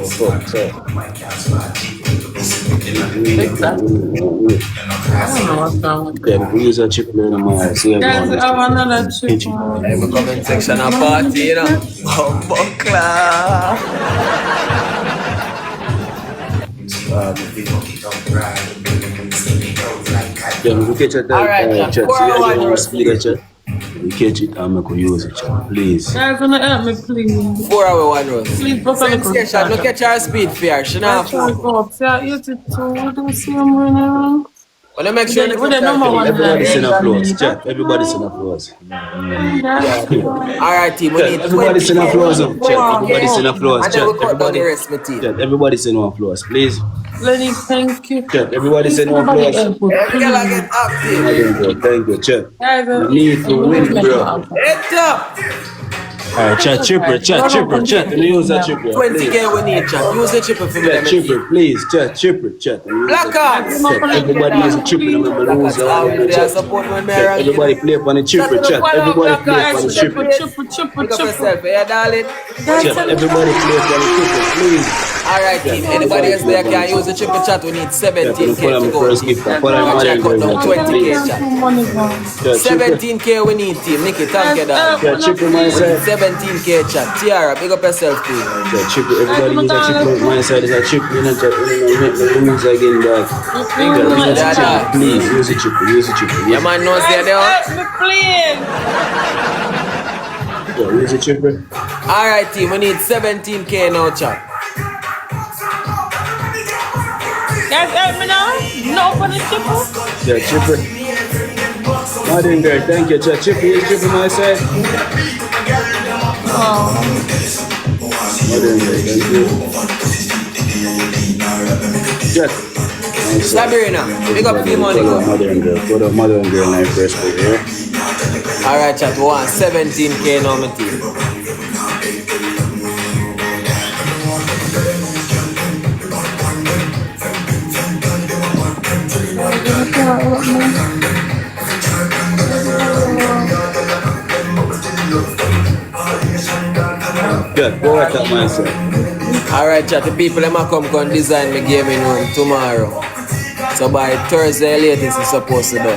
fuck, sorry. I don't know what's wrong with it. Yeah, we use a triple and my so Guys, I have another triple. In the comment section of party, you know. Buckler. Yeah, we catch it. Alright, Chat. for See, our I one use speed at chat. We catch it and make we use it, chat. Please. Guys, wanna help me, please. 4 hour 1 rose. Please, but Same station, look at your speed fair. She I not try to go up. See, I use it too. What do you see I'm running around? Well, make sure With the number one. Everybody's in applause, chat. Everybody's in applause. Alright, team, we need Everybody's in 20K. applause, chat. Everybody's in applause, And then chat. we'll cut down the Everybody, rest, my team. chat. Everybody's in applause, please. Lenny, thank you. Chat. Everybody's in Somebody applause. help me, Every girl I please. get active. Thank you, chat. Guys, We need to win, bro. Head up. Alright, chat. Chat. And use that chipper. 20K we need, chat. Use the chipper for me, Chat, my team. chipper, please. Chat. Black cards. Chat. Everybody use a chipper. Remember, lose They support when me Chat. around. Everybody play up on the chipper, chat. Everybody play up on the chipper. Pick up yourself, yeah, darling. Chat. Everybody play up on the chipper, please. Alright, team. Anybody else there can use the triple chat? We need 17K Follow to me go. first gift. Follow me Watch modern out, cut down girl. 20K chat. Chat, chipper. 17K we need, team. Nikki, thank you, darling. Chat, chipper myself. 17K chat. Tiara, big up yourself, please. Chat, chipper. Everybody use a chipper. My side is a chipper. You know, chat. You know, make the lose again, dog. Chat, please use a chipper. Your man knows they're there. Help me, please. Use a chipper. Alright, team. We need 17K now, chat. Guys, help me now. No for the triple. Chat, chipper. Modern girl, thank you. Chat, chipper. Use chipper my side. Modern girl, thank you. Chat. Sabrina, big up the money. Modern girl. Put up modern girl in first go here. Alright, chat. We want 17K now, my team. Chat, go at that myself. Alright, chat. The people that might come design me gaming room tomorrow. So by Thursday latest, it's supposed to do.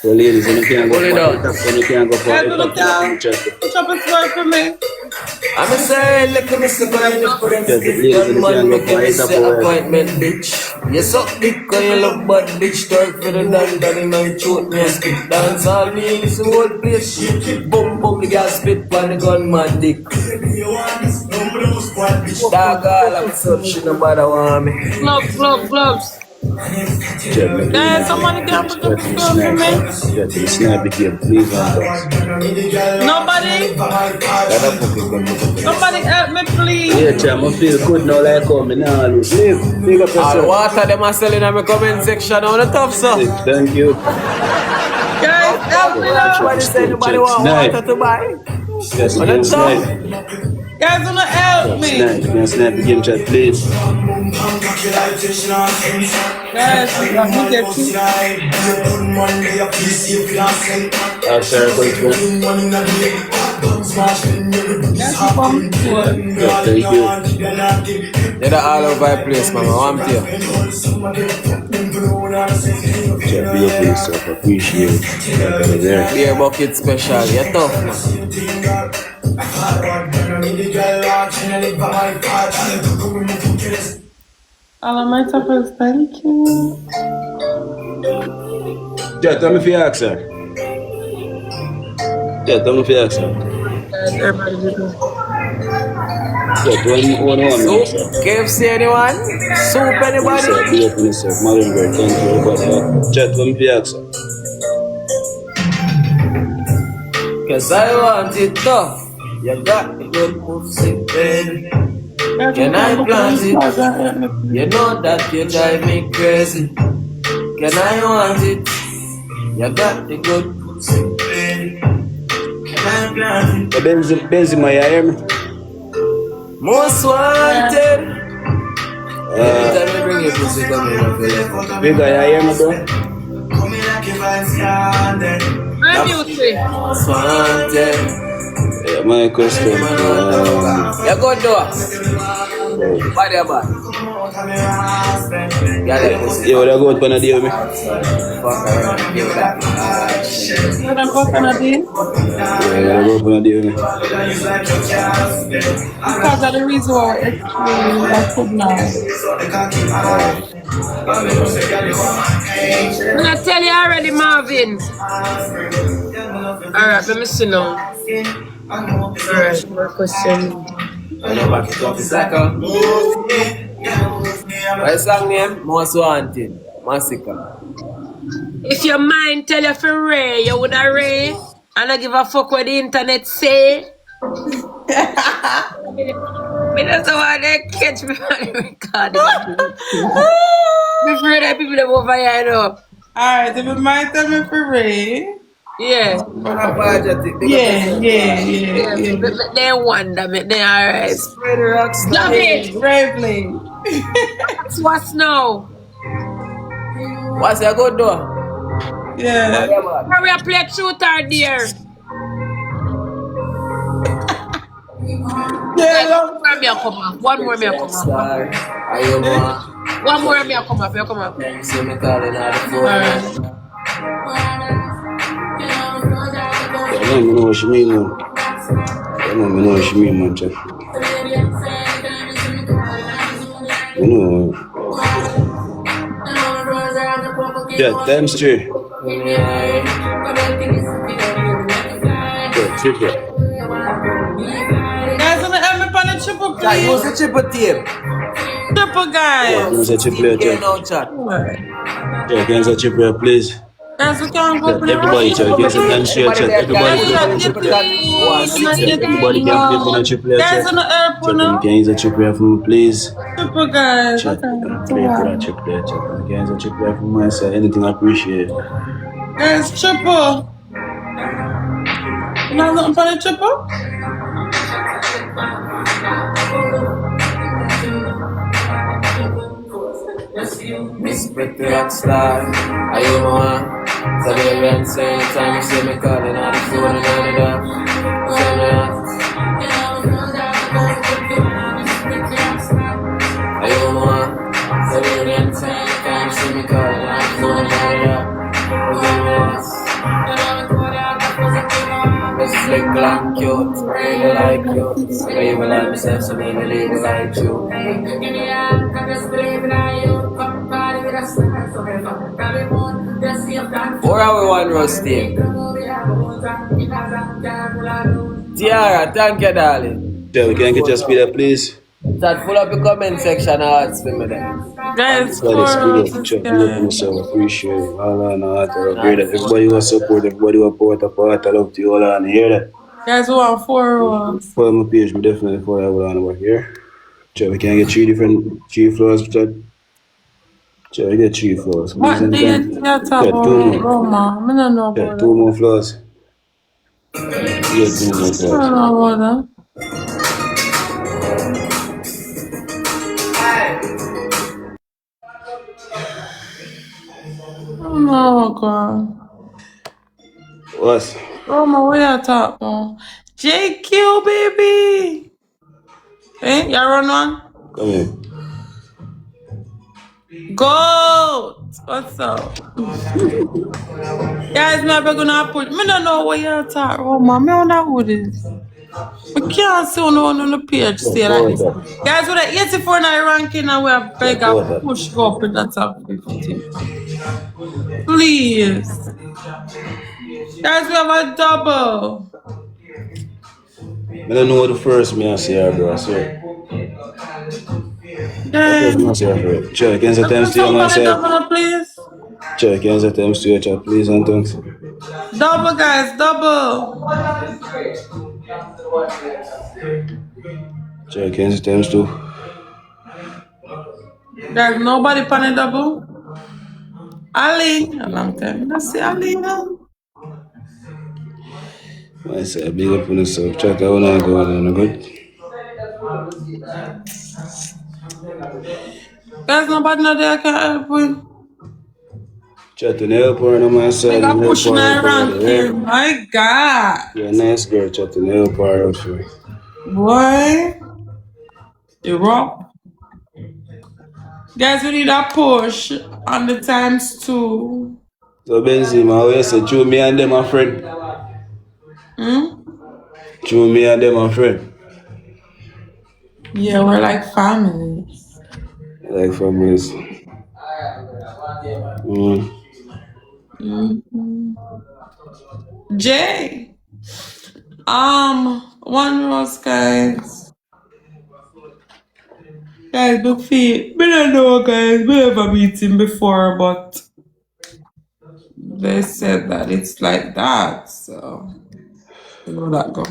So ladies, when you can't go Hold it down. for Guys, it, look down. chat. Chop it smart for me. I'm saying, look at Mr. Brian, the friends, Yeah, gun man, make him miss the yeah. appointment, bitch. You suck dick, cause you look bad, bitch. Twerk for the dan, and shoot me a skip. Dance all me, this whole place. Bum, the gas spit, pan the gunman dick. Dog all I'm such, she no bother want me. Gloves. Guys, somebody can put up the gloves for me. Yeah, to the snap again, please don't go. Nobody help me, please. Yeah, cham, I feel good now like how me now lose. Live, big up All yourself. water them are selling in my comment section on the top, so. Thank you. Guys, help Hello. Say nobody want water to buy. Yes, you On the can top. snipe. Guys, wanna help me? Snipe. You can snipe the game chat, please. Guys, we got me get you. Sarah, thanks, man. Guys, we come for. Yeah, thank you. They're all over the place, man. I'm here. Chat, big up for yourself. Appreciate it. Like, there. Beer bucket special. You're tough, man. All of my toppers, thank you. Chat, tell me if you ask her. Chat, tell me if you ask her. Everybody do that. Chat, one, Soup? KFC anyone? Soup anybody? Big up for yourself. Mother girl, thank you, everybody. Chat, tell me if you ask her. Cause I want it tough. You got the good pussy, baby. Can I plant it? You know that you drive me crazy. Can I want it? You got the good pussy, baby. Can I plant it? Benzema, you hear me? Most wanted. Every time you bring your pussy, come here, I feel like. Bigger, you hear me, bro? I'm music. Most wanted. Yeah, my question. You go do it. Body about. Yeah, that pussy. Yo, what I go out on a deal with me? Fuck around, give that. What I'm gonna do? Yeah, what I go out on a deal with me? Because of the reason why I could now. I tell you already, Marvin. Alright, let me see now. Alright, more question. It's like a. What's song name? Most Wanted. Massacre. If your mind tell you for Ray, you would have Ray. And I give a fuck what the internet say. Me just want to catch me on the recording. Before that people them over here, you know. Alright, if you might tell me for Ray. Yeah. Yeah. They wonder me. They alright. Spread the rocks. Love it. Ray play. What's now? What's your good door? Yeah. Hurry up, play shooter, dear. Yeah, One more me a come up. One more me a come up. Are you more? One more me a come up. You come up. You see me calling out the phone. I don't know what she mean, man. I don't know what she mean, man, chat. You know. Yeah, times 3. Yeah, triple. guys, wanna help me on the triple, Chat, please? use the triple tape. Triple, guys. Use a triple, Yeah, chat. no chat. Yeah, can you triple, please? Guys, we can't go Yeah, for the everybody, chat. Can you share, chat? Everybody, Guys, can you triple, chat? Everybody can flip on a triple, Guys, chat. wanna help Chat, now? can you use a triple for me, please? Triple, guys. Chat, play for that triple, chat. Can you use a triple for my side? Anything I appreciate. Guys, triple. You know nothing for the triple? Miss Pretty Rockstar, are you more? So baby, I'm saying anytime you see me calling on the phone and all of that. Say me that. Are you more? So baby, I'm saying anytime you see me calling on the phone and all of that. Say me that. Just slick like cute, really like you. So baby, like myself, so baby, really like you. 4-hour one roasting. Tiara, thank you, darling. Yeah, we can get your speed up, please. Start full up the comment section and ask for me then. Guys, That is for good. Chat, big up yourself. Appreciate it. All on that. I agree that everybody will support, everybody will support a part. I love to you all on hear that. Guys, we want 4 rolls. Follow my page, me definitely follow everyone over here. Chat, we can get 3 floors, chat. Chat, you get 3 floors. Please What and day thanks. you talk Chat, 2 about more. Roma? I don't know Chat, about 2 that. more floors. You get 2 more I floors. don't know about that. I don't know, God. What? Roma, what you talk about? JQ, baby. Eh, you run one? Come here. Goat. What's up? Guys, maybe gonna put. Me don't know what you talk, Roma. Me don't know who this. I can't see no one on the page Chat, say like power this. tap. Guys, with the 84 night ranking and we have Chat, bigger power tap. push go up in the top 50. Please. Guys, we have a double. I don't know what the first me I see her, bro. I swear. What first me I Then, see her for it? Chat, can you let's times do to you on some my for the side? double, please. Chat, can you times to you, chat, please and thanks. Double, guys, double. Chat, can you times to? Guys, nobody pan a double. Ali, a long time. Let's see Ali now. I said, big up on yourself. Chat, I wanna go on and good. Guys, nobody know there can help with. Chat, to help her on my side Make a and help push in her our out over there. ranking. My God. You're a nice girl, chat, to help her out for. Boy, you rock. Guys, we need a push on the times 2. So Benzema, how you say, true me and them a friend. Hmm? True me and them a friend. Yeah, we're like families. Like families. Hmm. Jay. One rose, guys. Guys, big feet. We don't know, guys. We never meet him before, but they said that it's like that, so you know that go.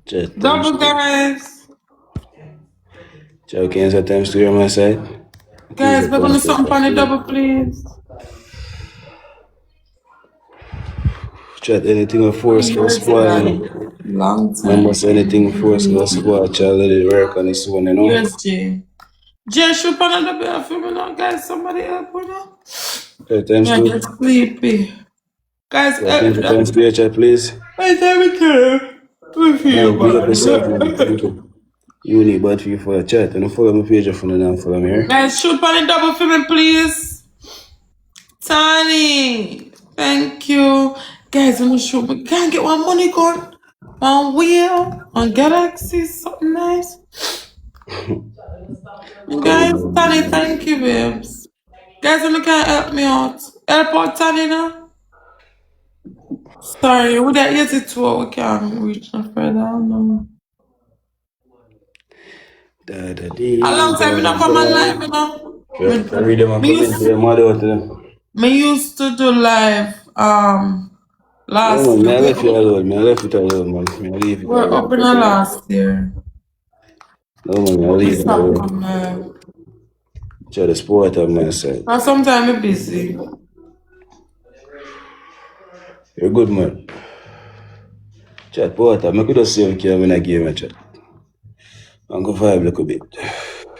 Chat, times Double, two. guys. Chat, can you say times 2 on my side? Please, Guys, I we're can't gonna say something chat, on the please. double, please. Chat, anything with force go Years spoil, you know. guys. Long Remember, time. say anything with force go spoil, chat, let it work on its own, you know. Yes, Jay. Jay, shoot another bit of me now, guys. Somebody help me now. Chat, times Me, I 2. get sleepy. Guys, Chat, can you say times 2 chat, please? wait, let me tell we feel Man, big up yourself, bad. man. Thank you. You need bad for you for the chat. And follow my page for now, follow me here. Guys, shoot on the double for me, please. Tony, thank you. Guys, I'm gonna shoot me. Can I get one money gun? One wheel? On Galaxy? Something nice? Guys, Tony, thank you, babes. Guys, you can help me out. Help out, Tony, now. Sorry, with that 82, we can't reach no further. No. Da da A dee long time da we not come da. alive, you know. Sure. I read them and Me come into used, your mother out there. me used to do live No last man, year. me I left you alone, me I left it alone, man. Me I leave it We're alone. up in the last year. No man, me I But we leave it stop alone. come live. Try the sport on my side. But sometimes I'm busy. You're good man. Chat, water, I could just see you in a game, chat. I'm going to vibe a little bit.